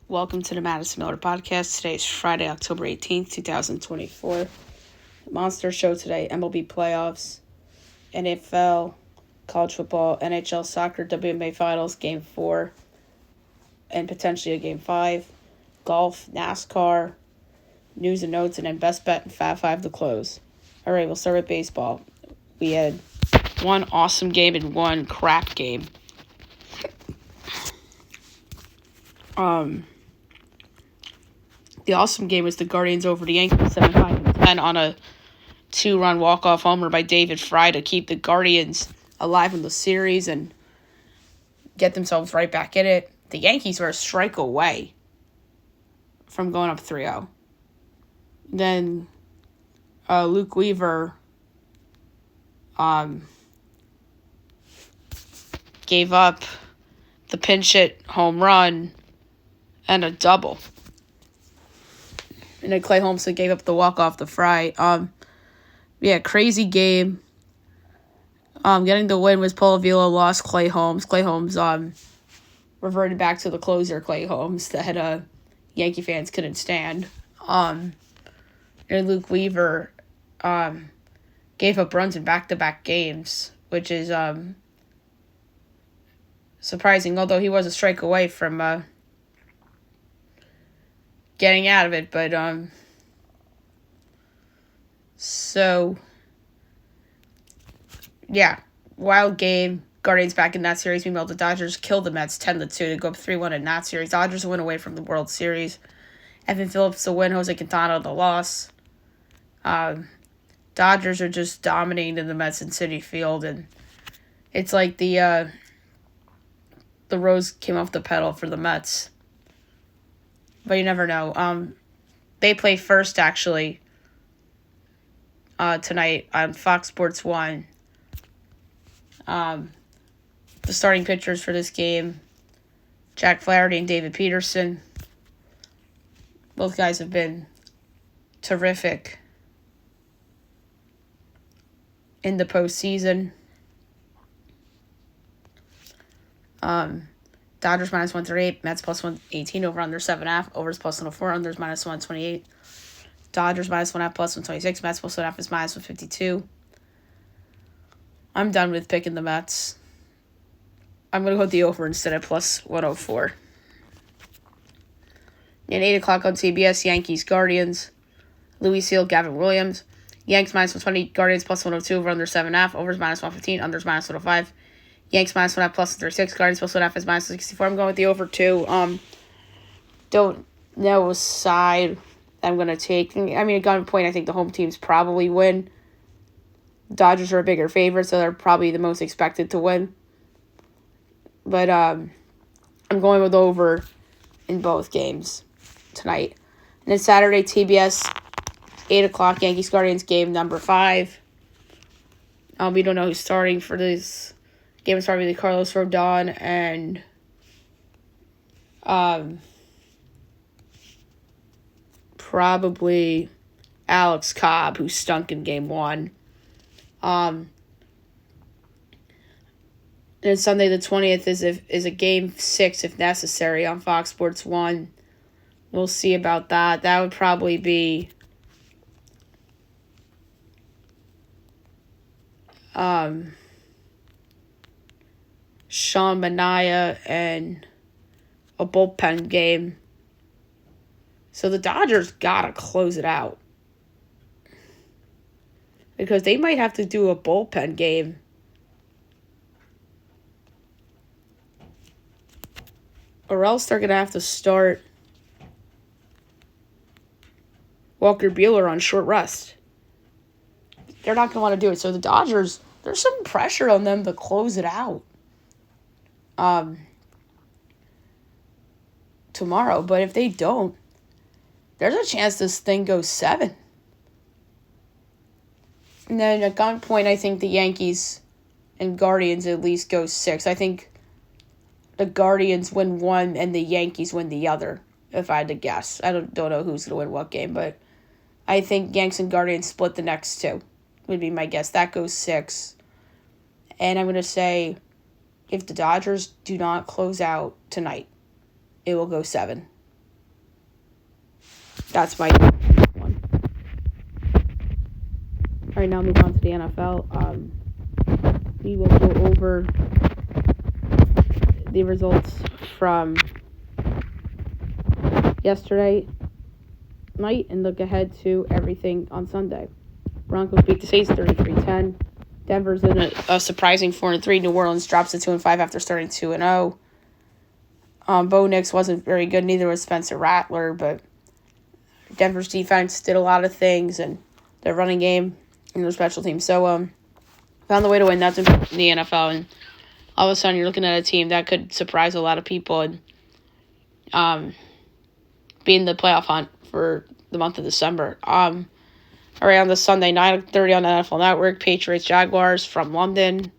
Welcome to the Madison Miller Podcast. Today is Friday, October 18th, 2024. Monster show today, MLB playoffs, NFL, college football, NHL soccer, WNBA finals, game 4, and potentially a game 5, golf, NASCAR, news and notes, and then best bet and Fab 5 to close. All right, we'll start with baseball. We had one awesome game and one crap game. The awesome game was the Guardians over the Yankees 7-5 on a 2-run walk-off homer by David Fry to keep the Guardians alive in the series and get themselves right back in it. The Yankees were a strike away from going up 3-0. Then Luke Weaver gave up the pinch hit home run and a double. And then Clay Holmes gave up the walk-off to Fry. Crazy game. Getting the win was Paul Avila, lost Clay Holmes. Clay Holmes reverted back to the closer Clay Holmes that Yankee fans couldn't stand. And Luke Weaver gave up runs in back-to-back games, which is surprising, although he was a strike away from getting out of it, but wild game. Guardians back in that series. Meanwhile, the Dodgers killed the Mets 10-2 to go up 3-1 in that series. Dodgers win away from the World Series. Evan Phillips the win. Jose Quintana the loss. Dodgers are just dominating the Mets in Citi Field, and it's like the rose came off the petal for the Mets. But you never know. They play first, actually, tonight on Fox Sports 1. The starting pitchers for this game, Jack Flaherty and David Peterson. Both guys have been terrific in the postseason. Dodgers minus 138, Mets plus 118, over under 7.5, overs plus 104, unders minus 128. Dodgers minus 1.5 plus 126, Mets plus 1.5 is minus 152. I'm done with picking the Mets. I'm going to go with the over instead of plus 104. At 8 o'clock on CBS, Yankees, Guardians, Louis Seal, Gavin Williams. Yanks minus 120, Guardians plus 102, over under 7.5, overs minus 115, unders minus 105. Yanks minus 1.5 plus 36, Guardians plus 1.5 is minus 64. I'm going with the over 2. Don't know a side I'm going to take. I mean, at gun point, I think the home teams probably win. Dodgers are a bigger favorite, so they're probably the most expected to win. But I'm going with over in both games tonight. And then Saturday, TBS, 8 o'clock, Yankees Guardians game number 5. We don't know who's starting for this game. Is probably Carlos Rodon and probably Alex Cobb, who stunk in game 1. And Sunday the 20th is a game 6 if necessary on Fox Sports 1. We'll see about that. That would probably be Sean Manaea and a bullpen game. So the Dodgers gotta close it out, because they might have to do a bullpen game. Or else they're going to have to start Walker Buehler on short rest. They're not going to want to do it. So the Dodgers, there's some pressure on them to close it out tomorrow. But if they don't, there's a chance this thing goes 7. And then at gunpoint, I think the Yankees and Guardians at least go 6. I think the Guardians win 1 and the Yankees win the other, if I had to guess. I don't know who's going to win what game, but I think Yanks and Guardians split the next 2, would be my guess. That goes 6. And I'm going to say if the Dodgers do not close out tonight, it will go 7. That's my one. All right, now move on to the NFL. We will go over the results from yesterday night and look ahead to everything on Sunday. Broncos beat the Saints 33-10. Denver's in a surprising 4-3. New Orleans drops to 2-5 after starting 2-0. Bo Nix wasn't very good. Neither was Spencer Rattler, but Denver's defense did a lot of things, and their running game and their special teams. So, found the way to win. That's in the NFL, and all of a sudden you're looking at a team that could surprise a lot of people and be in the playoff hunt for the month of December. All right, on the Sunday, 9:30 on the NFL Network, Patriots Jaguars from London.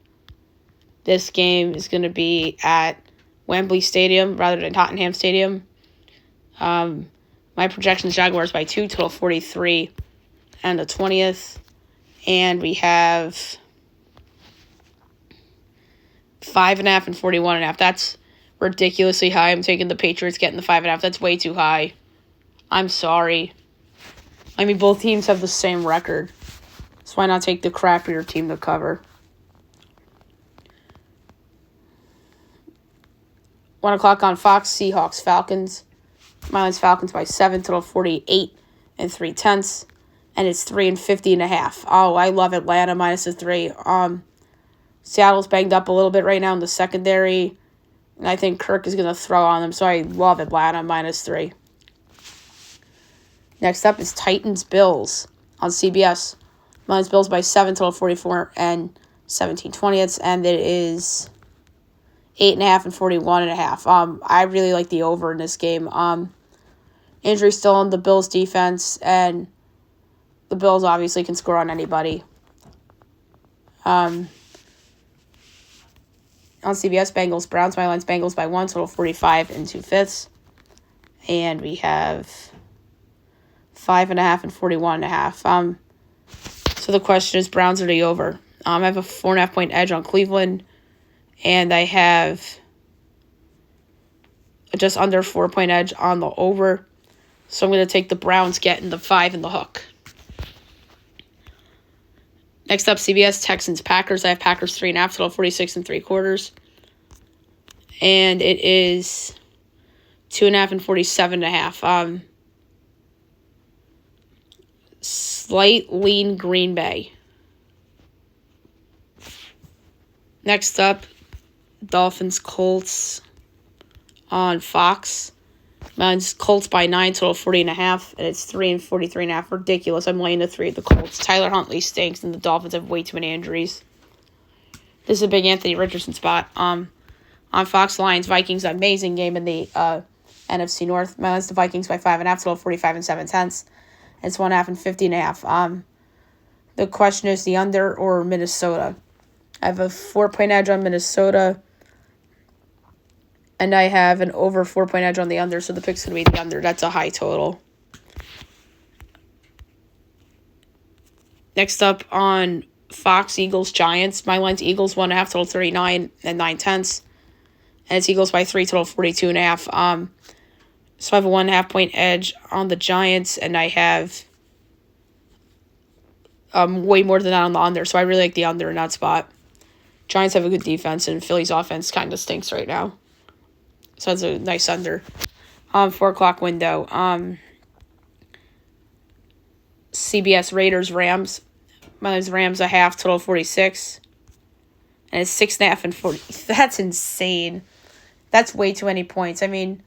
This game is going to be at Wembley Stadium rather than Tottenham Stadium. My projection is Jaguars by 2, total 43 and the 20th. And we have 5.5 and 41.5. That's ridiculously high. I'm taking the Patriots getting the 5.5. That's way too high. I'm sorry. I mean, both teams have the same record. So why not take the crappier team to cover? 1 o'clock on Fox, Seahawks, Falcons. My line's Falcons by 7, total 48 and 3/10. And it's 3.50.5. Oh, I love Atlanta minus the 3. Seattle's banged up a little bit right now in the secondary. And I think Kirk is going to throw on them. So I love Atlanta minus 3. Next up is Titans-Bills on CBS. Mine's Bills by 7, total 44 and 17/20. And it is 8.5 and 41.5. I really like the over in this game. Injury still on the Bills defense, and the Bills obviously can score on anybody. On CBS, Bengals-Browns. My line's Bengals by 1, total 45 and 2/5. And we have 5.5 and 41.5. So the question is Browns or the over. I have a 4.5 point edge on Cleveland, and I have just under 4 point edge on the over. So I'm going to take the Browns getting the 5 in the hook. Next up, CBS, Texans, Packers. I have Packers 3.5, total 46 3/4. And it is 2.5 and 47.5. Slight lean Green Bay. Next up, Dolphins, Colts on Fox. Mine's Colts by 9, total 40.5, and it's 3 and 43.5. Ridiculous. I'm laying the 3 of the Colts. Tyler Huntley stinks, and the Dolphins have way too many injuries. This is a big Anthony Richardson spot. On Fox, Lions, Vikings, amazing game in the NFC North. Mine's the Vikings by 5.5, total 45 and 7/10. It's 1.5 and 50.5. The question is the under or Minnesota. I have a 4 point edge on Minnesota. And I have an over 4 point edge on the under, so the pick's going to be the under. That's a high total. Next up on Fox, Eagles, Giants. My line's Eagles 1.5, total 39 and 9/10. And it's Eagles by 3, total 42.5. So I have a 1.5 point edge on the Giants, and I have way more than that on the under. So I really like the under in that spot. Giants have a good defense, and Philly's offense kind of stinks right now. So that's a nice under. 4 o'clock window. CBS, Raiders, Rams. My name's Rams, a half, total 46. And it's 6.5 and 40. That's insane. That's way too many points. I mean,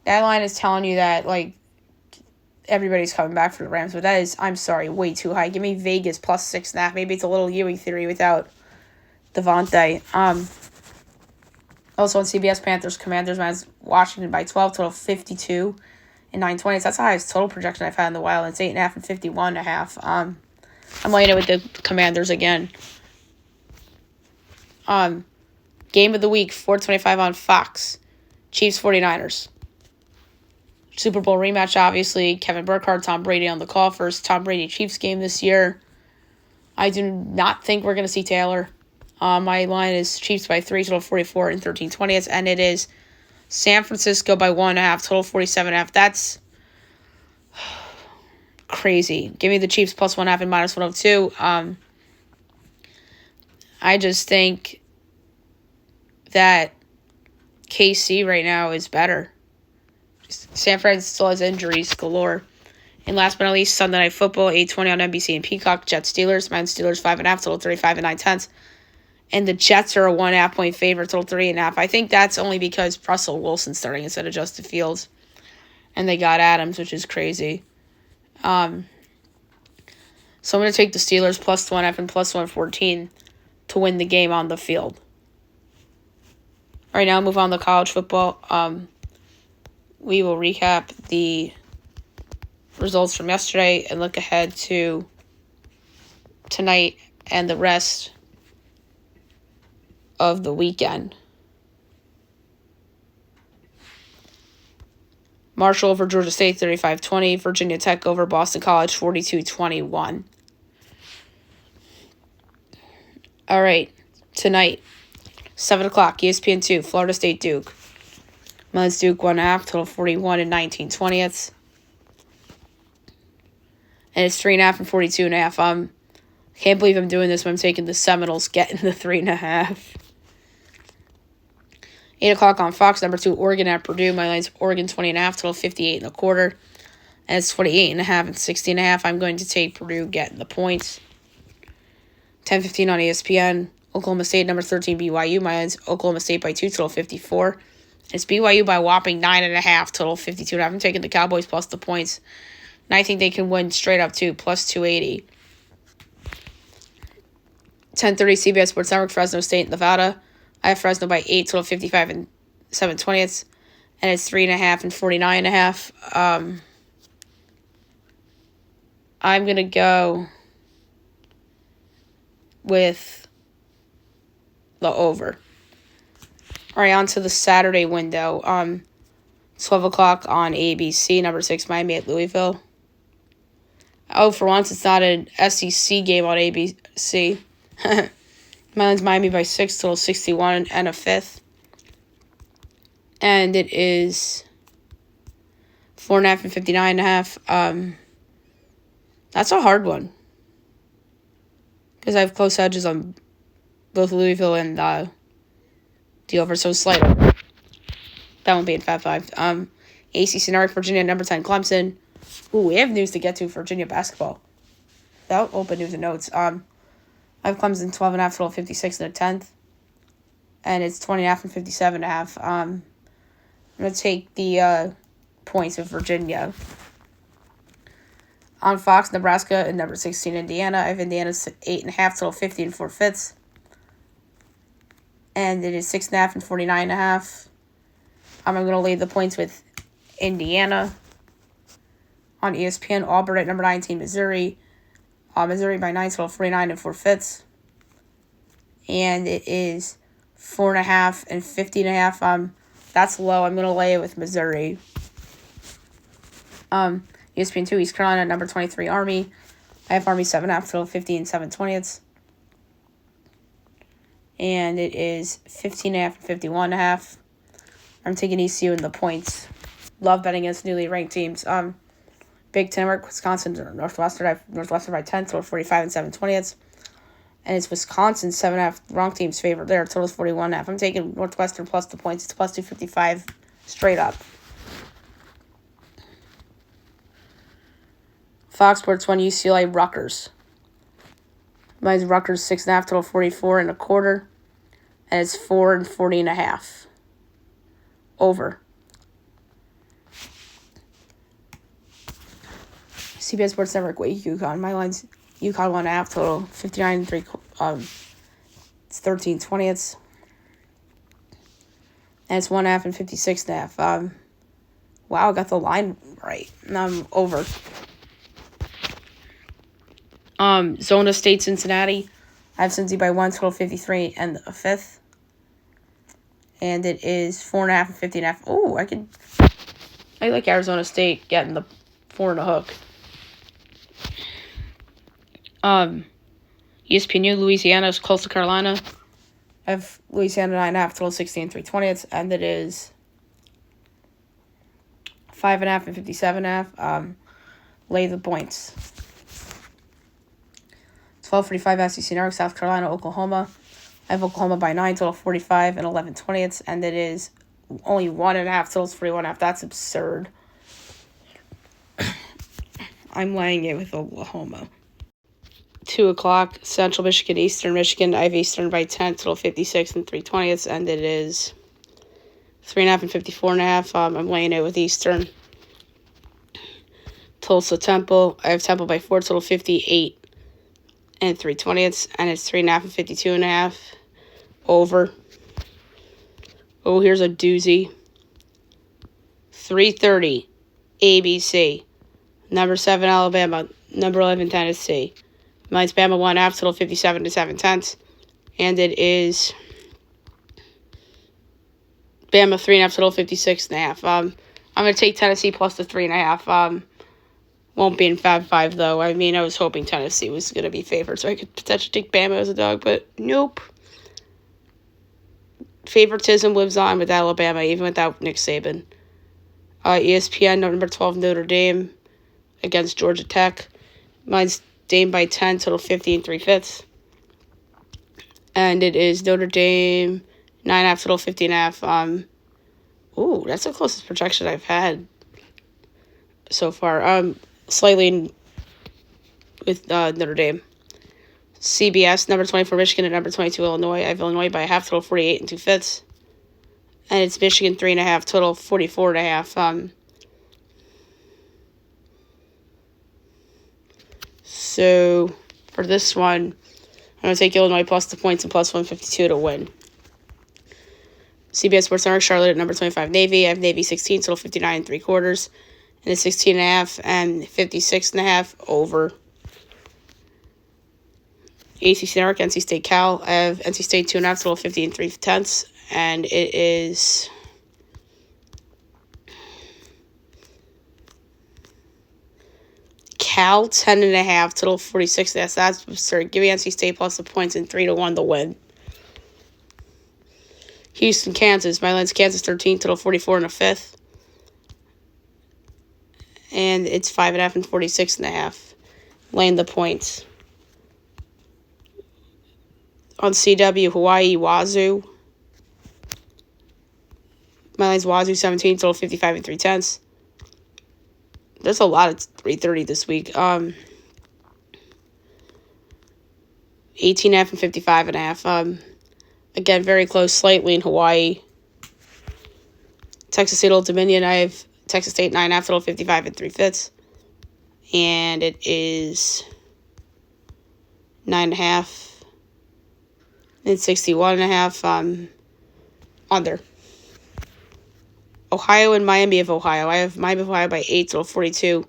that line is telling you that, like, everybody's coming back for the Rams. But that is, I'm sorry, way too high. Give me Vegas plus 6.5. Maybe it's a little Ewing theory without Devontae. Also on CBS, Panthers, Commanders, mine's Washington by 12, total 52 and 9/20. That's the highest total projection I've had in the while. It's 8.5 and 51.5. I'm laying it with the Commanders again. Game of the week, 4:25 on Fox. Chiefs, 49ers. Super Bowl rematch, obviously. Kevin Burkhardt, Tom Brady on the call. First Tom Brady Chiefs game this year. I do not think we're going to see Taylor. My line is Chiefs by 3, total 44 and 13/20. And it is San Francisco by 1.5, total 47.5. That's crazy. Give me the Chiefs plus 1.5 and minus 102. I just think that KC right now is better. San Fran still has injuries galore. And last but not least, Sunday Night Football, 8:20 on NBC and Peacock. Jets Steelers. Mine Steelers 5.5, total 35 and 9/10. And the Jets are a 1.5 point favorite, total 3.5. I think that's only because Russell Wilson's starting instead of Justin Fields. And they got Adams, which is crazy. So I'm going to take the Steelers plus 1.5 and plus 114 to win the game on the field. All right, now move on to college football. We will recap the results from yesterday and look ahead to tonight and the rest of the weekend. Marshall over Georgia State 35-20. Virginia Tech over Boston College 42-21. All right, tonight, 7 o'clock, ESPN 2, Florida State Duke. Mine's Duke 1.5, total 41 and 19/20. And it's 3.5 and 42.5. Can't believe I'm doing this when I'm taking the Seminoles, getting the 3.5. 8 o'clock on Fox, number 2, Oregon at Purdue. My line's Oregon 20.5, total 58.25. And it's 28.5 and 60.5. I'm going to take Purdue getting the points. 10:15 on ESPN. Oklahoma State, number 13, BYU. My line's Oklahoma State by 2, total 54. It's BYU by a whopping 9.5, total 52.5. I'm taking the Cowboys plus the points. And I think they can win straight up too, plus 280. 10:30 CBS Sports Network, Fresno State, Nevada. I have Fresno by 8, total 55 and 7/20. And it's 3.5 and 49.5. I'm going to go with the over. All right, on to the Saturday window. 12 o'clock on ABC, number 6, Miami at Louisville. Oh, for once, it's not an SEC game on ABC. Mine's Miami by 6, total 61 and a fifth. And it is 4.5 and 59.5. That's a hard one. Because I have close edges on both Louisville and the over, so slight over. That won't be in Fab 5. ACC Network, Virginia, number 10, Clemson. Ooh, we have news to get to Virginia basketball. Without open news and notes. I have Clemson 12.5, total 56 and a 10th. And it's 20.5 and 57.5. I'm going to take the points of Virginia. On Fox, Nebraska, and number 16, Indiana. I have Indiana 8.5, total 50 and 4/5. And it is 6.5 and 49.5. I'm going to lay the points with Indiana. On ESPN, Auburn at number 19, Missouri. Missouri by 9, total 49 and 4/5. And it is 4.5 and 50.5. That's low. I'm going to lay it with Missouri. ESPN 2, East Carolina, number 23, Army. I have Army 7.5, total 50 and 7/20. And it is 15.5 and 51.5. I'm taking ECU in the points. Love betting against newly ranked teams. Big Ten Network, Wisconsin, Northwestern. I have Northwestern by 10, total 45 and 7/20. And it's Wisconsin 7.5. Wrong team's favorite there. Total is 41.5. I'm taking Northwestern plus the points. It's plus 255 straight up. Fox Sports 1, UCLA, Rutgers. Mine's Rutgers 6.5, total 44.25. And it's 4 and 40.5. Over. CBS Sports Network, Wake, UConn. My line's UConn 1.5, total 59 and 3. It's 13/20. And it's 1.5 and 56.5. Wow, I got the line right. Now I'm over. Zona State, Cincinnati. I have Cincy by 1, total 53 and a fifth. And it is 4.5 and 50.5. Oh, I like Arizona State getting the 4 and a hook. ESPNU, Louisiana, Coastal Carolina. I have Louisiana 9.5, total 60 and 3/20. And it is 5.5 and 57.5. Lay the points. 12:45 SEC Network, South Carolina, Oklahoma. I have Oklahoma by 9, total 45 and 11/20, and it is only 1.5, totals 41.5. That's absurd. I'm laying it with Oklahoma. 2 o'clock, Central Michigan, Eastern Michigan. I have Eastern by 10, total 56 and 3/20, and it is 3.5 and 54.5. I'm laying it with Eastern. Tulsa, Temple. I have Temple by 4, total 58 and 3/20, and it's 3.5 and 52.5. Over. Oh, here's a doozy. 3:30, ABC. Number 7, Alabama. Number 11, Tennessee. Mine's Bama 1.5, total 57 to 7/10. And it is Bama 3.5, total 56.5. I'm going to take Tennessee plus the 3.5. Won't be in Fab 5, though. I mean, I was hoping Tennessee was going to be favored, so I could potentially take Bama as a dog, but nope. Favoritism lives on with Alabama, even without Nick Saban. ESPN, number 12, Notre Dame against Georgia Tech. Mine's Dame by 10, total 50 and 3/5. And it is Notre Dame 9.5, total 50.5. Ooh, that's the closest projection I've had so far. Slightly with Notre Dame. CBS, number 24, Michigan, and number 22, Illinois. I have Illinois by 1/2, total 48 and 2/5. And it's Michigan 3.5, total 44.5. So for this one, I'm going to take Illinois plus the points and plus 152 to win. CBS Sports Network, Charlotte at number 25, Navy. I have Navy 16, total 59 and 3/4. And it's 16.5 and 56.5 over. ACC Network, NC State Cal. I have NC State 2.5, total 50 and 3/10. And it is Cal 10.5, total 46. That's absurd. Give me NC State plus the points and 3-1 to win. Houston, Kansas. My line's Kansas 13, total 44 and 1/5. And it's 5.5 and 46.5. Laying the points. On CW, Hawaii, Wazoo. My line's Wazoo 17, total 55 and 3/10. There's a lot of 3:30 this week. 18.5 and 55.5. Again, very close, slightly in Hawaii. Texas State Old Dominion, I have Texas State 9.5, total 55 and 3/5. And it is 9.5 and 61.5. Under. Ohio and Miami of Ohio. I have Miami of Ohio by 8, total 42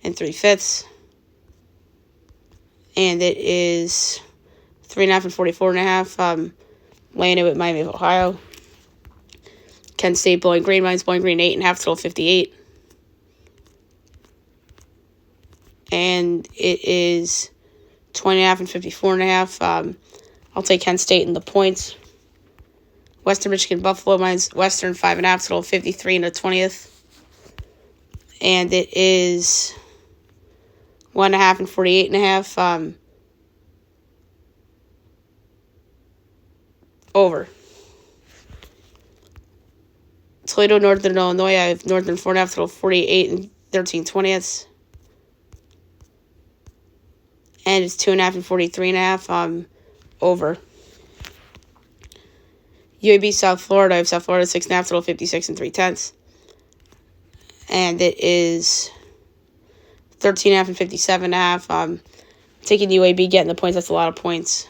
and 3/5. And it is 3.5 and 44.5. Laying it with Miami of Ohio. Kent State, Bowling Green. Mine's Bowling Green 8.5, total 58. And it is 20.5 and 54.5. I'll take Kent State in the points. Western Michigan, Buffalo. Mine's Western 5.5, total 53 and 1/20. And it is 1.5 and 48.5. Over. Toledo, Northern Illinois. I have Northern 4.5, total 48 and 13/20. And it's 2.5 and 43.5. Over. UAB, South Florida. I have South Florida 6.5, total 56 and 3/10. And it is 13.5 and 57.5. Taking UAB, getting the points. That's a lot of points.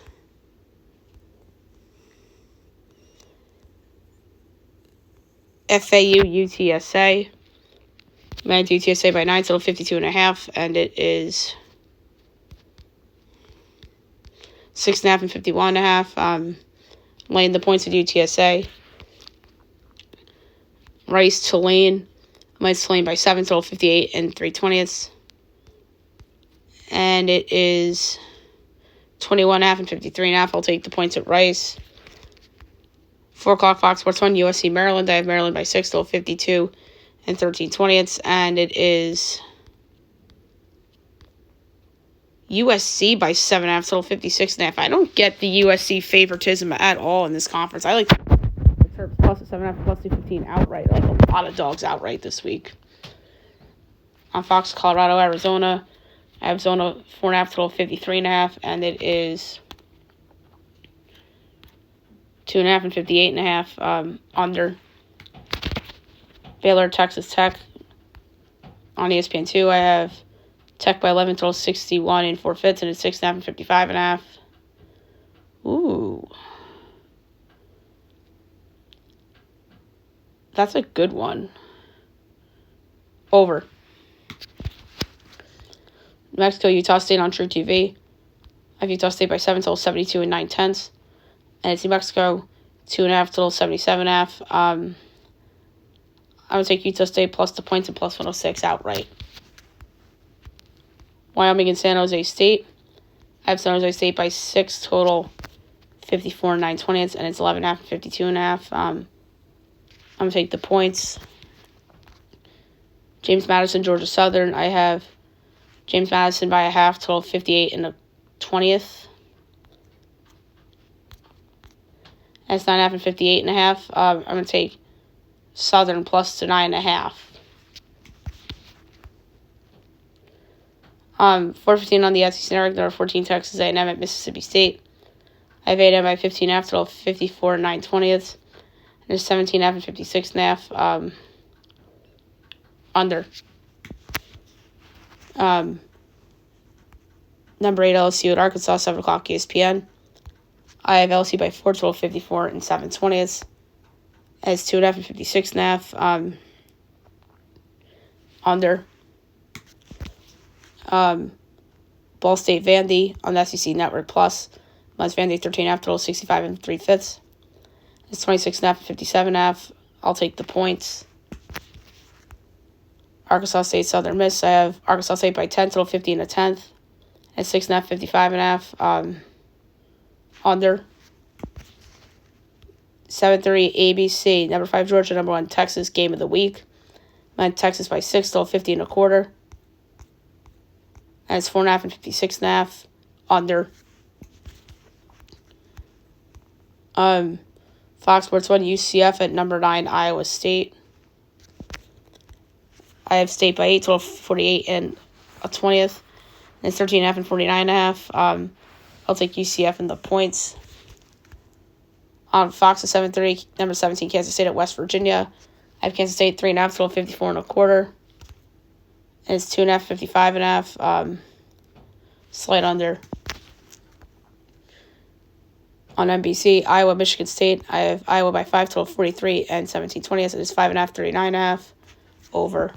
FAU, UTSA. Managed UTSA by 9, total 52.5. And it is 6.5 and 51.5. Laying the points with UTSA. Rice, Tulane. Mine's Tulane by 7, total 58 and 3/20. And it is 21.5 and 53.5. I'll take the points at Rice. 4 o'clock, Fox Sports 1, USC, Maryland. I have Maryland by 6, total 52 and 13/20. And it is USC by 7.5, total 56.5. I don't get the USC favoritism at all in this conference. I like the Terps plus 7.5, plus 215 outright. I like a lot of dogs outright this week. On Fox, Colorado, Arizona. Arizona 4.5, total 53.5, and it is 2.5 and 58.5 under. Baylor, Texas Tech. On ESPN2, I have Tech by 11, total 61 and 4 fifths, and it's 6.5 and 55.5. Ooh. That's a good one. Over. New Mexico, Utah State on True TV. I have Utah State by 7, total 72 and 9/10. And it's New Mexico, 2.5, total 77.5. I'm going to take Utah State plus the points and plus 106 outright. Wyoming and San Jose State. I have San Jose State by 6, total 54 and 9/20, and it's 11.5 and 52.5. I'm going to take the points. James Madison, Georgia Southern. I have James Madison by a half, total 58 and 1/20. And it's 9.5 and 58.5. I'm going to take Southern plus to 9.5. 4:15 on the SEC Network. Number 14 Texas A&M at Mississippi State. I have A&M by 15.5, total 54 and 9/20. And it's 17.5 and 56.5. Under. Number 8 LSU at Arkansas, 7 o'clock ESPN. I have LSU by 4, total 54 and 7/20. And it's 2.5 and 56.5. Under. Ball State Vandy on the SEC Network Plus. Mine's Vandy 13.5, total 65 and 3 fifths. It's 26.5 and 57.5. I'll take the points. Arkansas State Southern Miss. I have Arkansas State by 10, total 50 and 1/10. And 6.5, 55.5. Under. 7:30 ABC. Number 5 Georgia, number 1 Texas. Game of the week. Mine Texas by 6, total 50 and 1/4. And it's 4.5 and 56.5. Under. Fox Sports 1 UCF at number 9 Iowa State. I have State by 8, total 48 and 1/20. And it's 13.5 and 49.5. I'll take UCF in the points. On Fox at 7:30, number 17 Kansas State at West Virginia. I have Kansas State 3.5, total 54 and 1/4. And it's 2.5, 55.5. Slight under. On NBC, Iowa, Michigan State. I have Iowa by 5, total 43 and 17/20. So it's 5.5, 39.5. Over.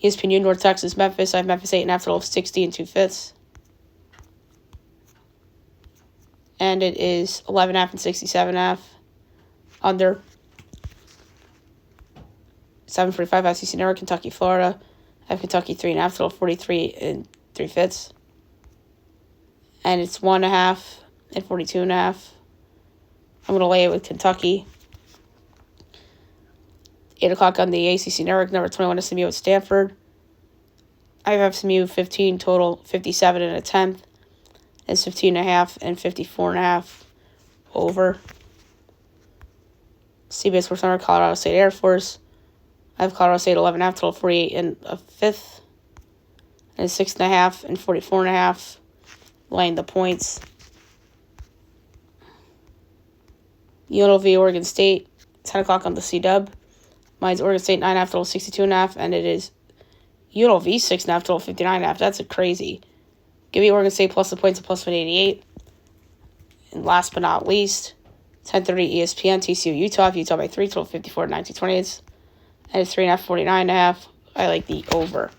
ESPN North Texas, Memphis. I have Memphis 8.5, total 60 and 2 fifths. And it is 11.5 and 67.5. Under. 7:45 SEC Network, Kentucky, Florida. I have Kentucky 3.5, total 43 and 3 fifths. And it's 1.5 and 42.5. I'm going to lay it with Kentucky. 8 o'clock on the ACC Network, number 21 SMU at Stanford. I have SMU 15, total 57 and 1/10. It's 15.5 and 54.5. Over. CBS Sports Network, Colorado State Air Force. I have Colorado State 11.5, total 48 and 1/5. And it's 6.5 and 44.5. Laying the points. UNLV, Oregon State, 10 o'clock on the C-Dub. Mine's Oregon State 9.5, total 62.5. And it is UNLV 6.5, total 59.5. That's a crazy. Give me Oregon State plus the points of plus 188. And last but not least, 10:30 ESPN, TCU, Utah. Utah by 3, total 54 and 19/20. And it's 3.5, 49.5. I like the over.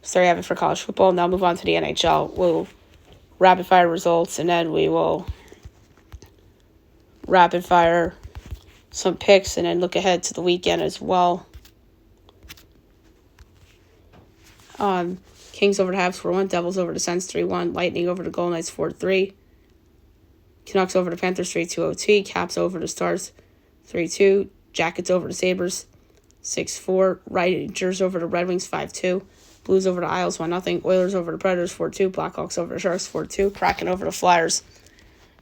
So there you have it for college football. Now move on to the NHL. We'll rapid fire results, and then we will rapid fire some picks, and then look ahead to the weekend as well. Kings over the Habs 4-1. Devils over the Sens 3-1. Lightning over the Golden Knights 4-3. Canucks over the Panthers 3-2 OT. Caps over the Stars 3-2. Jackets over the Sabres 6-4. Rangers over the Red Wings 5-2. Blues over the Isles 1-0. Oilers over the Predators 4-2. Blackhawks over the Sharks 4-2. Kraken over the Flyers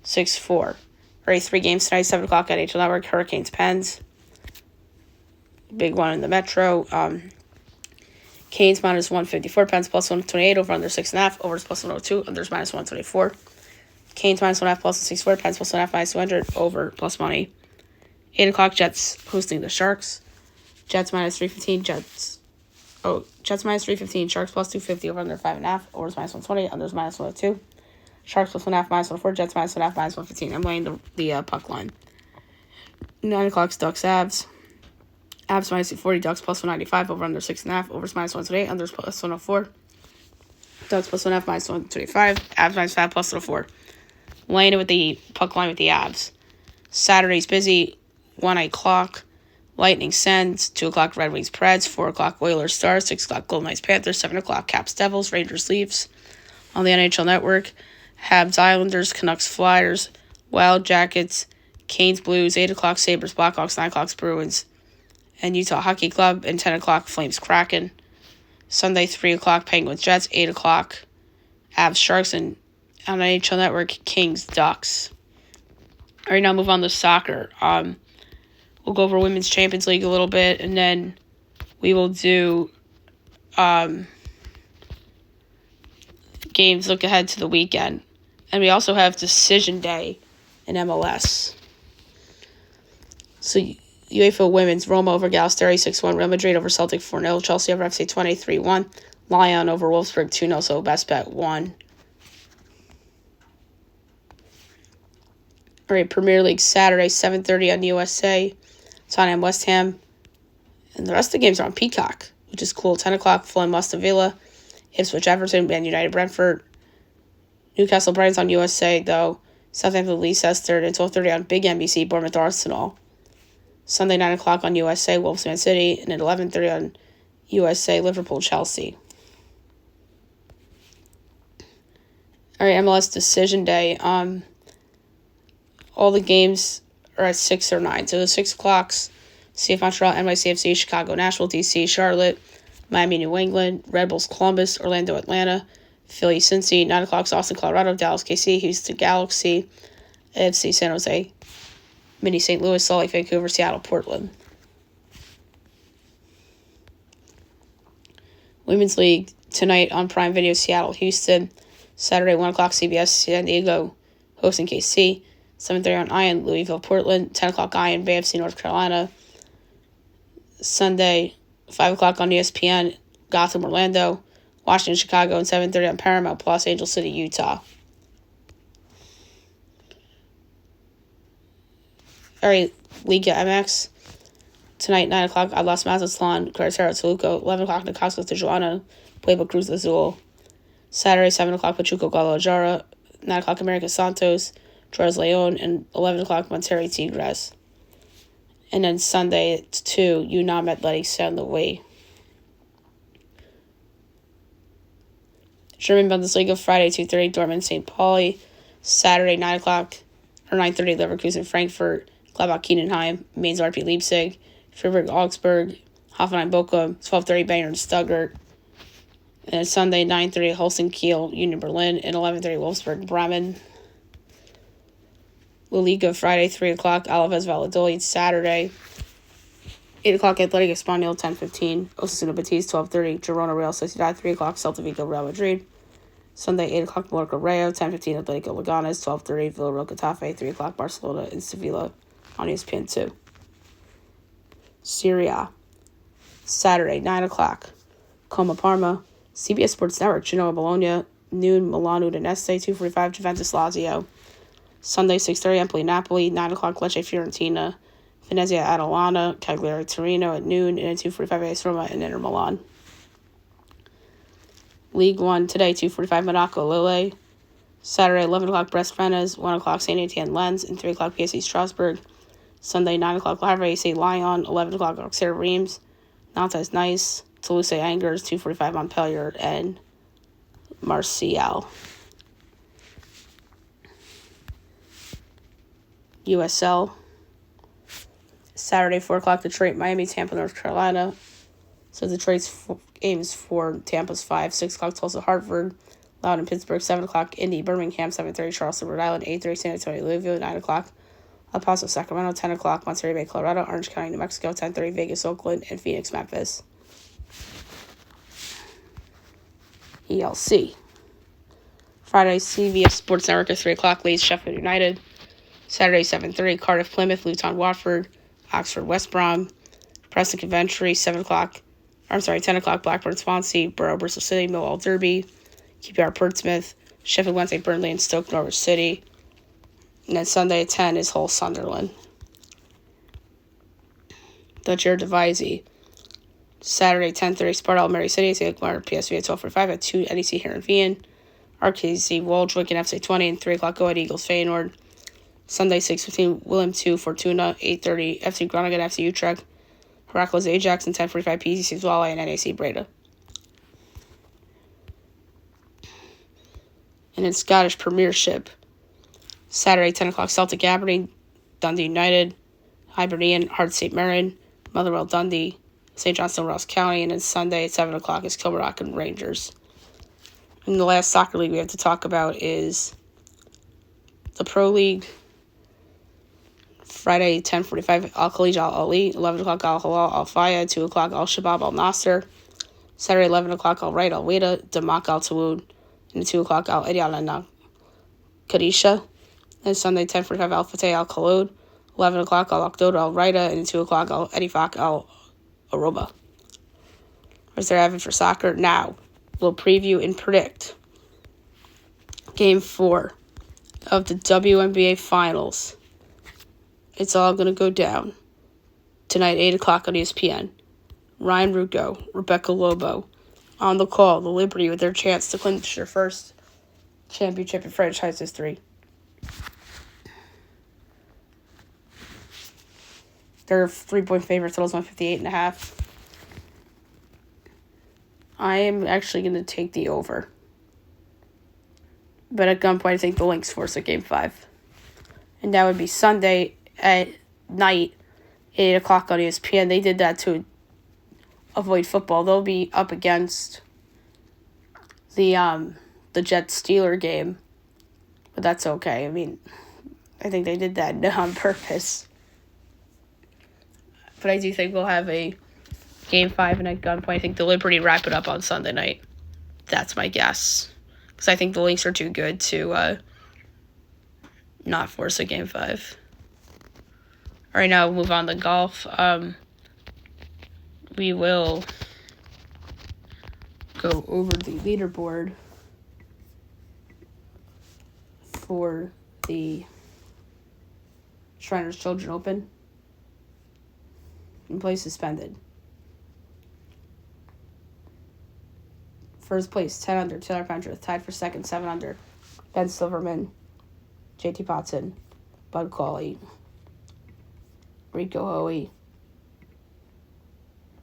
6-4. Already 3 games tonight, 7 o'clock at NHL Network. Hurricanes Pens. Big one in the Metro. Canes minus 154. Pens plus 128. Over under 6.5. Overs plus 102. Unders minus 124. Canes minus 1.5 plus 164. Pens plus 1.5 minus 200. Over plus money. 8 o'clock, Jets hosting the Sharks. Jets minus 315. Jets minus 315. Sharks plus 250. Over under 5.5. Overs minus 120. Unders minus 102. Sharks plus 1.5 minus 104. Jets minus 1.5 minus 115. I'm laying the puck line. 9 o'clock, Ducks Avs. Avs minus 240. Ducks plus 195. Over under 6.5. Overs minus 128. Unders plus 104. Ducks plus 1.5 minus 125. Avs minus 5 plus 104. Laying it with the puck line with the Avs. Saturday's busy. 1 o'clock. Lightning Sens. 2 o'clock, Red Wings Preds. 4 o'clock, Oilers Stars. 6 o'clock, Golden Knights Panthers. 7 o'clock, Caps Devils. Rangers Leafs. On the NHL Network, Habs Islanders. Canucks Flyers. Wild Jackets. Canes Blues. 8 o'clock, Sabres Blackhawks. 9 o'clock, Bruins. And Utah Hockey Club. And 10 o'clock, Flames Kraken. Sunday, 3 o'clock, Penguins Jets. 8 o'clock, Avs Sharks. And on the NHL Network, Kings Ducks. All right, now move on to soccer. We'll go over Women's Champions League a little bit, and then we will do games look ahead to the weekend. And we also have Decision Day in MLS. So UEFA Women's, Roma over Galatasaray 6-1, Real Madrid over Celtic 4-0, Chelsea over FC 23-1, Lyon over Wolfsburg 2-0, so best bet 1. All right, Premier League Saturday, 7:30 on USA. Tottenham West Ham. And the rest of the games are on Peacock, which is cool. 10 o'clock, Fulham Aston Villa. Ipswich Everton, Man United Brentford. Newcastle Brighton's on USA, though. Southampton Leicester, and 12:30 on Big NBC, Bournemouth Arsenal. Sunday, 9 o'clock on USA, Wolves Man City. And at 11:30 on USA, Liverpool Chelsea. All right, MLS Decision Day. All the games are at 6 or 9. So the 6 o'clocks, CF Montreal, NYCFC, Chicago, Nashville, DC, Charlotte, Miami, New England, Red Bulls, Columbus, Orlando, Atlanta, Philly, Cincy, 9 o'clock, Austin, Colorado, Dallas, KC, Houston, Galaxy, AFC, San Jose, Mini St. Louis, Salt Lake, Vancouver, Seattle, Portland. Women's League tonight on Prime Video, Seattle, Houston. Saturday, 1 o'clock, CBS, San Diego, hosting KC. 7:30 on Iron, Louisville, Portland. 10 o'clock, Iron, Bay FC, North Carolina. Sunday, 5 o'clock on ESPN, Gotham, Orlando. Washington, Chicago, and 7:30 on Paramount+, Angel City, Utah. All right, Liga MX. Tonight, 9 o'clock, Las Mazatlan, Querétaro, Toluca. 11 o'clock, Necaxa, Tijuana, Puebla, Cruz Azul. Saturday, 7 o'clock, Pachuca, Guadalajara. 9 o'clock, America Santos, Torres Leon, and 11 o'clock, Monterrey Tigres. And then Sunday at 2, UNAM Athletic San Luis. German Bundesliga, Friday, 2:30, Dortmund, St. Pauli. Saturday, 9 o'clock, or 9:30, Leverkusen, Frankfurt, Gladbach, Heidenheim, Mainz, RP Leipzig, Freiburg, Augsburg, Hoffenheim, Bochum, 12:30, Bayern, Stuttgart. And Sunday, 9:30, Holstein, Kiel, Union Berlin, and 11:30, Wolfsburg, Bremen. La Liga, Friday, 3 o'clock, Alaves, Valladolid. Saturday, 8 o'clock, Athletic Espanyol, 10:15, Osasuna Betis, 12:30, Girona, Real Sociedad, 3 o'clock, Celta Vigo, Real Madrid. Sunday, 8 o'clock, Mallorca, Rayo, 10:15, Atletico Leganes, 12:30, Villarreal, Getafe, 3 o'clock, Barcelona, and Sevilla on ESPN 2. Serie A, Saturday, 9 o'clock, Como, Parma, CBS Sports Network, Genoa, Bologna, noon, Milan, Udinese, 2:45, Juventus, Lazio. Sunday, 6:30, Empoli, Napoli, 9 o'clock, Lecce, Fiorentina, Venezia, Atalanta, Cagliari, Torino at noon, and at 2:45, AS Roma and Inter Milan. League 1 today, 2:45, Monaco, Lille. Saturday, 11 o'clock, Brest, Rennes, 1 o'clock, Saint Etienne, Lens, and 3 o'clock, PSV, Strasbourg. Sunday, 9 o'clock, Havre, AC, Lyon, 11 o'clock, Auxerre, Reims, Nantes, Nice, Toulouse, Angers, 2:45, Montpellier, and Marseille. USL. Saturday, 4 o'clock, Detroit, Miami, Tampa, North Carolina. So Detroit's games for Tampa's 5, 6 o'clock Tulsa, Hartford, Loudon, Pittsburgh, 7 o'clock Indy, Birmingham, 7:30 Charleston, Rhode Island, 8:30 San Antonio, Louisville, 9 o'clock El Paso, Sacramento, 10 o'clock Monterey Bay, Colorado, Orange County, New Mexico, 10:30 Vegas, Oakland, and Phoenix, Memphis. ELC. Friday, CBS Sports Network at 3 o'clock, Leeds, Sheffield United. Saturday, 7:30 Cardiff, Plymouth, Luton, Watford, Oxford, West Brom, Preston, Coventry, 10 o'clock, Blackburn, Swansea, Borough, Bristol City, Millwall, Derby, QPR, Portsmouth, Sheffield Wednesday, Burnley, and Stoke, Norwich City. And then Sunday at 10 is Hull, Sunderland. Dutch Eredivisie. Saturday, 10:30 Sparta, Almere City, St. Martin, PSV at 12:45 at 2 NEC Heerenveen, RKC, Waldwick, and FC 20, and 3 o'clock Go Ahead Eagles, Feyenoord. Sunday, 6:15 Willem 2, Fortuna, 8:30 FC Groningen, FC Utrecht, Heracles, Ajax, and 10:45 PSV Zwolle and NAC Breda. And in Scottish Premiership, Saturday, 10 o'clock Celtic, Aberdeen, Dundee United, Hibernian, Hearts, St. Mirren, Motherwell, Dundee, St. Johnstone, Ross County, and then Sunday at 7 o'clock is Kilmarnock and Rangers. And the last soccer league we have to talk about is the Pro League. Friday, 10:45 Al Khalij Al Ali, 11 o'clock Al Hilal Al Fayed, 2 o'clock Al Shabab Al Nasser. Saturday, 11 o'clock Al Raid Al Wada, Damak Al Tawood, and 2 o'clock Al Idial Al Kadisha. And Sunday, 10:45 Al Fateh Al Khalod, 11 o'clock Al Akdod Al Raida, and 2 o'clock Al Edifak Al Aruba. What's there having for soccer? Now, we'll preview and predict Game 4 of the WNBA Finals. It's all going to go down tonight, 8 o'clock on ESPN. Ryan Rucco, Rebecca Lobo on the call, the Liberty with their chance to clinch their first championship in franchise history. They're 3-point favorites, totals 158.5. I am actually going to take the over. But at gunpoint, I think the Lynx force at Game 5. And that would be Sunday at night, 8 o'clock on ESPN. They did that to avoid football. They'll be up against the Jets-Steeler game. But that's okay. I mean, I think they did that on purpose. But I do think we'll have a Game 5 and at gunpoint. I think the Liberty wrap it up on Sunday night. That's my guess. Because I think the Lynx are too good to not force a Game 5. All right, now we'll move on to golf. We will go over the leaderboard for the Shriners Children Open. And play suspended. First place, 10 under, Taylor Pendrith. Tied for second, 7 under. Ben Silverman, JT Potson, Bud Cauley, Rico Hoey,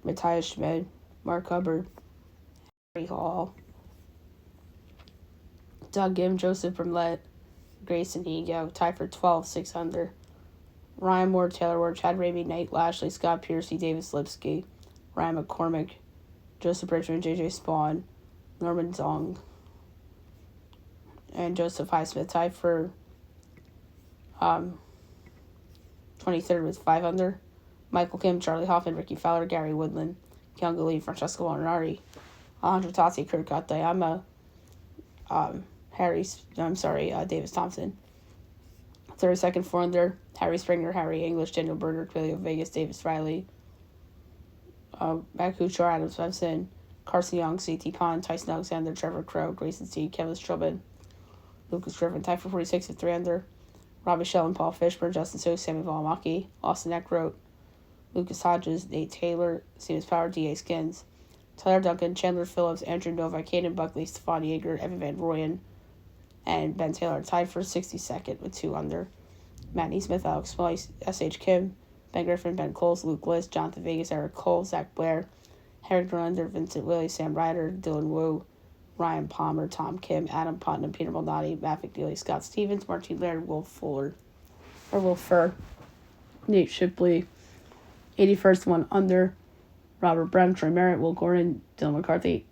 Matthias Schmid, Mark Hubbard, Harry Hall, Doug Gim, Joseph Brimlett, Grayson Ego, tied for 12, 6 under. Ryan Moore, Taylor Ward, Chad Ramey, Nate Lashley, Scott Piercy, Davis Lipsky, Ryan McCormick, Joseph Bridgman, JJ Spawn, Norman Zong, and Joseph Highsmith, tied for 23rd with 5 under. Michael Kim, Charlie Hoffman, Ricky Fowler, Gary Woodland, Kyung Lee, Francesco Molinari, Alejandro Tati, Kurt Katayama, Davis Thompson. 32nd, 4 under, Harry Springer, Harry English, Daniel Berger, Quilio Vegas, Davis Riley, Matt Kuchar, Adam Svensson, Carson Young, CT Pond, Tyson Alexander, Trevor Crow, Grayson Steed, Kevin Strubin, Lucas Griffin, tied for 46 with 3 under. Robbie Shell and Paul Fishburne, Justin So, Sammy Valimaki, Austin Eckroat, Lucas Hodges, Nate Taylor, Seamus Power, D.A. Skins, Tyler Duncan, Chandler Phillips, Andrew Novak, Caden Buckley, Stephon Yeager, Evan Van Royen, and Ben Taylor, tied for 62nd with 2 under. Matt Neesmith, Alex Smalley, S.H. Kim, Ben Griffin, Ben Coles, Luke List, Jonathan Vegas, Eric Cole, Zach Blair, Harry Grunder, Vincent Willie, Sam Ryder, Dylan Wu, Ryan Palmer, Tom Kim, Adam Putnam, Peter Malnati, Matt McNeely, Scott Stevens, Martin Laird, Will Furr, Nate Shipley, 81st 1 under, Robert Brem, Troy Merritt, Will Gordon, Dylan McCarthy,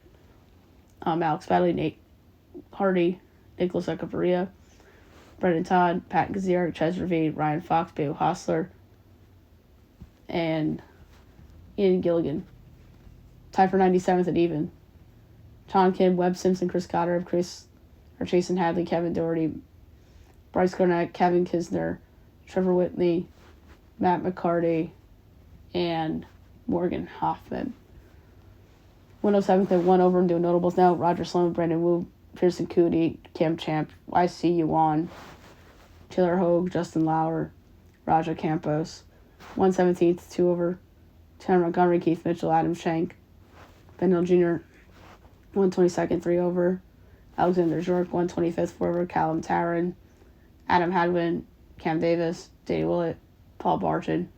Alex Badley, Nate Hardy, Nicholas Echevarria, Brendan Todd, Pat Gazier, Ches Reed, Ryan Fox, Bayo Hostler, and Ian Gilligan. Tied for 97th and even. Tom Kim, Webb Simpson, Chris Cotter, Jason Hadley, Kevin Doherty, Bryce Garnett, Kevin Kisner, Trevor Whitley, Matt McCarty, and Morgan Hoffman. 107th and 1 over and doing notables now. Roger Sloan, Brandon Wu, Pearson Coody, Cam Champ, YC Yuan, Taylor Hogue, Justin Lauer, Raja Campos. 117th, 2 over. Tanner Montgomery, Keith Mitchell, Adam Shank, Ben Hill Jr. 122nd, 3 over. Alexander York, 125th, 4 over. Callum Tarrant, Adam Hadwin, Cam Davis, Danny Willett, Paul Barton.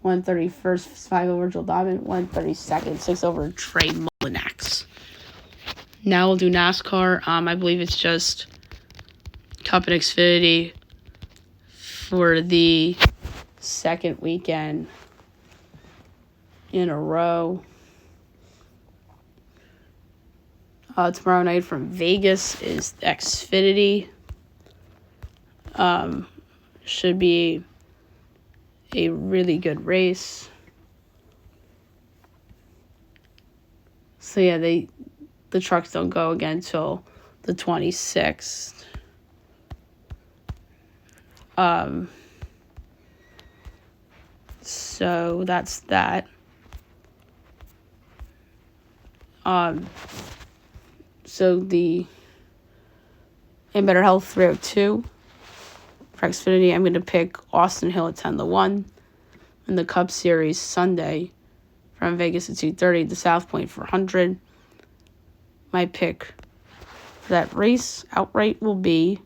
131st, 5 over. Joel Diamond. 132nd, 6 over. Trey Mullinax. Now we'll do NASCAR. I believe it's just Cup and Xfinity for the second weekend in a row. Tomorrow night from Vegas is Xfinity. Should be a really good race. So yeah, the trucks don't go again until the 26th. So that's that. So the In Better Health 302 for Xfinity, I'm going to pick Austin Hill at 10-1. In the Cup Series Sunday from Vegas at 2:30, the South Point for 100. My pick for that race outright will be,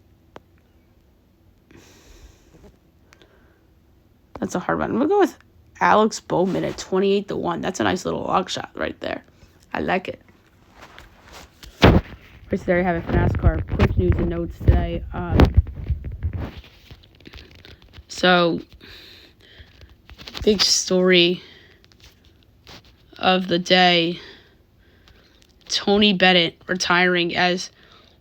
that's a hard one. I'm going to go with Alex Bowman at 28-1. That's a nice little log shot right there. I like it. So there you have it for NASCAR. Quick news and notes today. So, big story of the day. Tony Bennett retiring as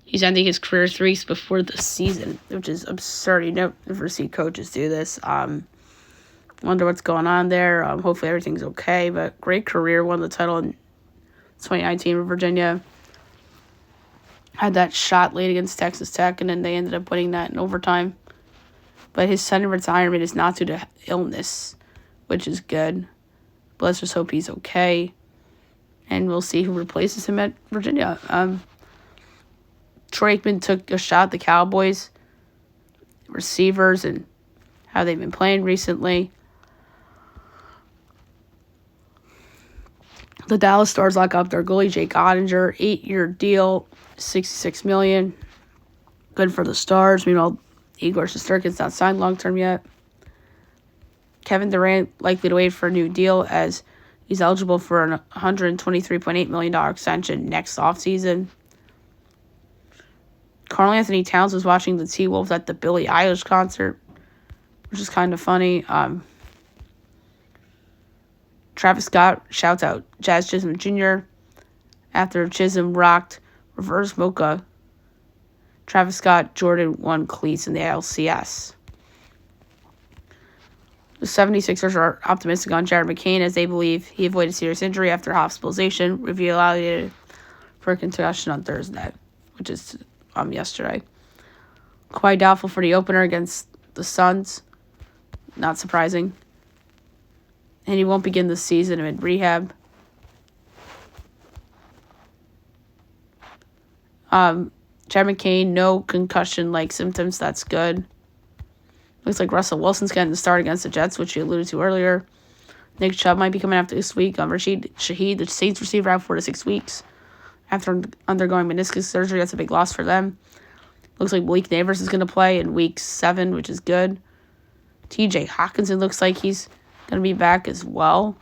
he's ending his career 3 weeks before the season, which is absurd. You never see coaches do this. Wonder what's going on there. Hopefully everything's okay, but great career. Won the title in 2019 with Virginia. Had that shot late against Texas Tech, and then they ended up winning that in overtime. But his sudden retirement is not due to illness, which is good. But let's just hope he's okay. And we'll see who replaces him at Virginia. Troy Aikman took a shot at the Cowboys, receivers, and how they've been playing recently. The Dallas Stars lock up their goalie, Jake Ottinger, 8-year deal, $66 million. Good for the Stars. Meanwhile, Igor Shesterkin's not signed long-term yet. Kevin Durant likely to wait for a new deal as he's eligible for a $123.8 million extension next offseason. Karl Anthony Towns was watching the T-Wolves at the Billie Eilish concert, which is kind of funny. Travis Scott shouts out Jazz Chisholm Jr. after Chisholm rocked reverse mocha. Travis Scott Jordan 1 cleats in the ALCS. The 76ers are optimistic on Jared McCain as they believe he avoided serious injury after hospitalization. Review evaluated for a concussion on Thursday, which is yesterday. Quite doubtful for the opener against the Suns. Not surprising. And he won't begin the season amid rehab. Chad McCain, no concussion-like symptoms. That's good. Looks like Russell Wilson's getting the start against the Jets, which you alluded to earlier. Nick Chubb might be coming after this week. Rashid Shaheed, the Saints receiver, out 4 to 6 weeks after undergoing meniscus surgery. That's a big loss for them. Looks like Malik Neighbors is going to play in week 7, which is good. TJ Hawkinson looks like he's going to be back as well.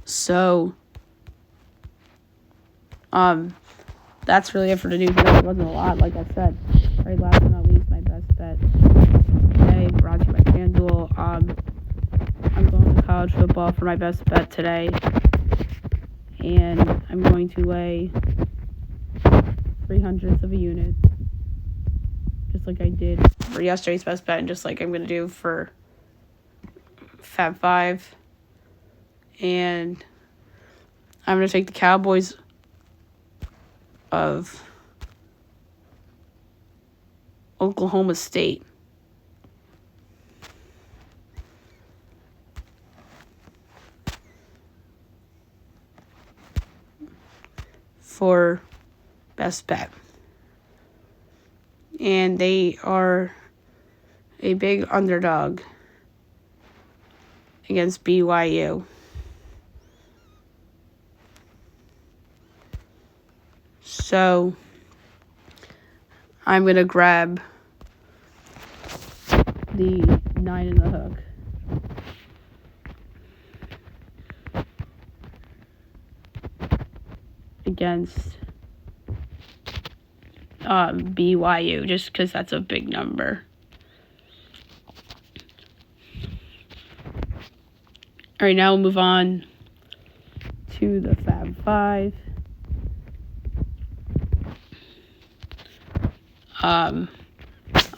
So, that's really it for the news. There wasn't a lot, like I said. Right, last but not least, my best bet today, brought to you by FanDuel. I'm going to college football for my best bet today. And I'm going to lay 0.03 of a unit, just like I did for yesterday's best bet, and just like I'm going to do for Fab 5. And I'm going to take the Cowboys of Oklahoma State. For best bet. And they are a big underdog against BYU. So I'm going to grab the 9 in the hook. Against BYU, just because that's a big number. All right, now we'll move on to the Fab 5.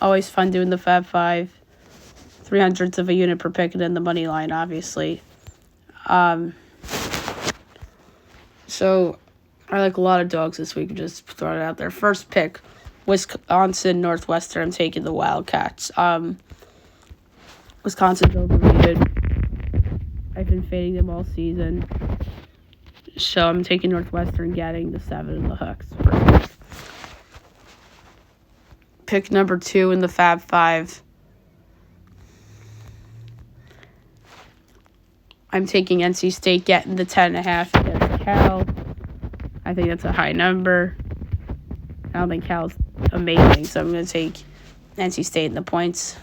Always fun doing the Fab 5. 0.03 of a unit per pick, and then the money line, obviously. So I like a lot of dogs this week. Just throwing it out there. First pick, Wisconsin Northwestern. I'm taking the Wildcats. Wisconsin's overrated. I've been fading them all season. So I'm taking Northwestern, getting the 7 in the hooks. Pick number 2 in the Fab 5. I'm taking NC State, getting the 10.5 against Cal. I think that's a high number. I don't think Cal's amazing, so I'm going to take NC State in the points.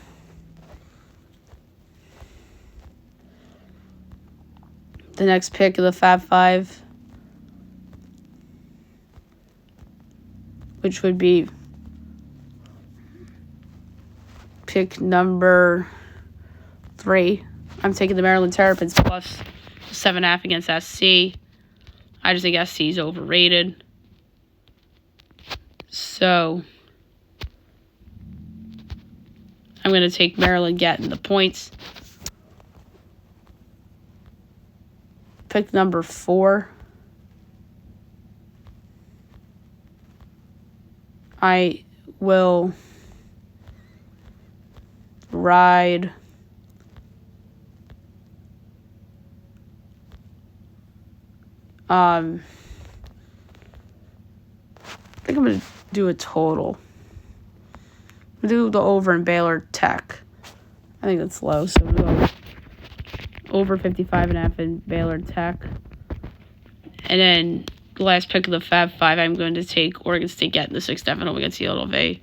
The next pick of the Fab 5, which would be pick number 3. I'm taking the Maryland Terrapins plus 7.5 against SC. I just think SC is overrated. So I'm going to take Maryland getting the points. Pick number 4. I will ride I think I'm going to do a total. I'm going to do the over in Baylor Tech. I think that's low, so I'm going to go over 55.5 in Baylor Tech. And then the last pick of the Fab 5, I'm going to take Oregon State getting the 6.5 home against UNLV.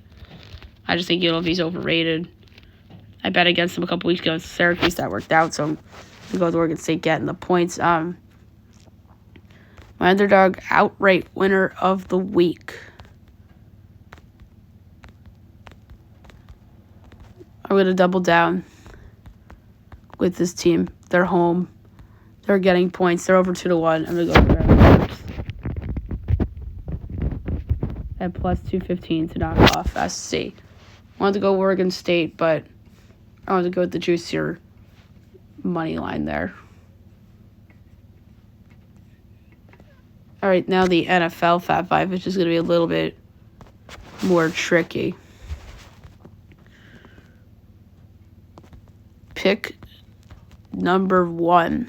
I just think UNLV is overrated. I bet against them a couple weeks ago in Syracuse. That worked out, so I'm going to go with Oregon State getting the points. My underdog outright winner of the week. I'm going to double down with this team. They're home. They're getting points. They're over 2-1. I'm going to go with them at plus 215 to knock off SC. I wanted to go Oregon State, but I wanted to go with the juicier money line there. All right, now the NFL Fab 5, which is going to be a little bit more tricky. Pick number 1.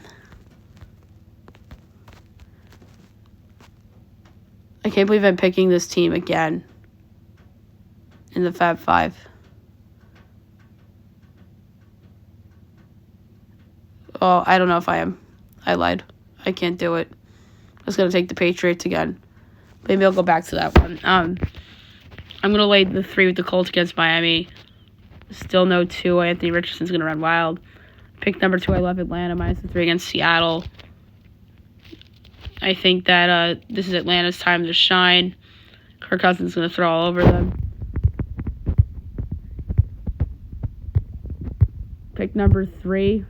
I can't believe I'm picking this team again in the Fab 5. Oh, I don't know if I am. I lied. I can't do it. I was going to take the Patriots again. Maybe I'll go back to that one. I'm going to lay the 3 with the Colts against Miami. Still no 2. Anthony Richardson's going to run wild. Pick number 2, I love Atlanta, minus the 3 against Seattle. I think that this is Atlanta's time to shine. Kirk Cousins is going to throw all over them. Pick number 3.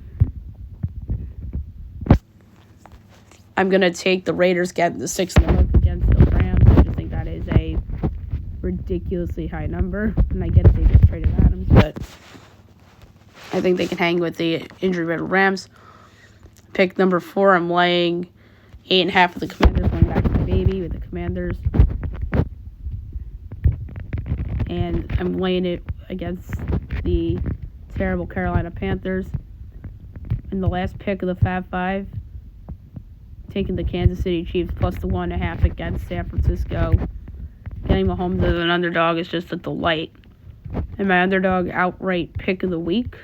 I'm going to take the Raiders getting the 6 in the month against the Rams. I just think that is a ridiculously high number. And I get it, they just traded Adams, but I think they can hang with the injury-riddled Rams. Pick number 4, I'm laying 8.5 with the Commanders, going back to my baby with the Commanders. And I'm laying it against the terrible Carolina Panthers. In the last pick of the Fab 5, taking the Kansas City Chiefs plus the 1.5 against San Francisco. Getting Mahomes as an underdog is just a delight. And my underdog outright pick of the week,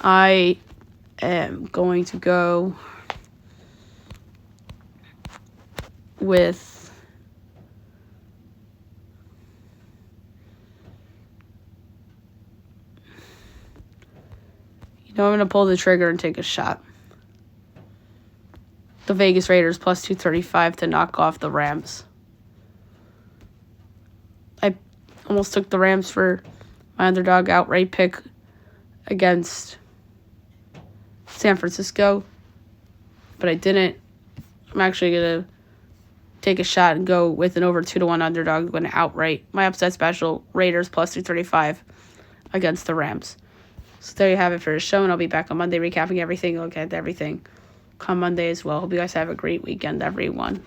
I am going to go with I'm going to pull the trigger and take a shot. The Vegas Raiders plus 235 to knock off the Rams. I almost took the Rams for my underdog outright pick against San Francisco, but I didn't. I'm actually going to take a shot and go with an over 2-1 underdog. I'm going to outright my upset special, Raiders plus 235 against the Rams. So there you have it for the show, and I'll be back on Monday recapping everything, looking at everything come Monday as well. Hope you guys have a great weekend, everyone.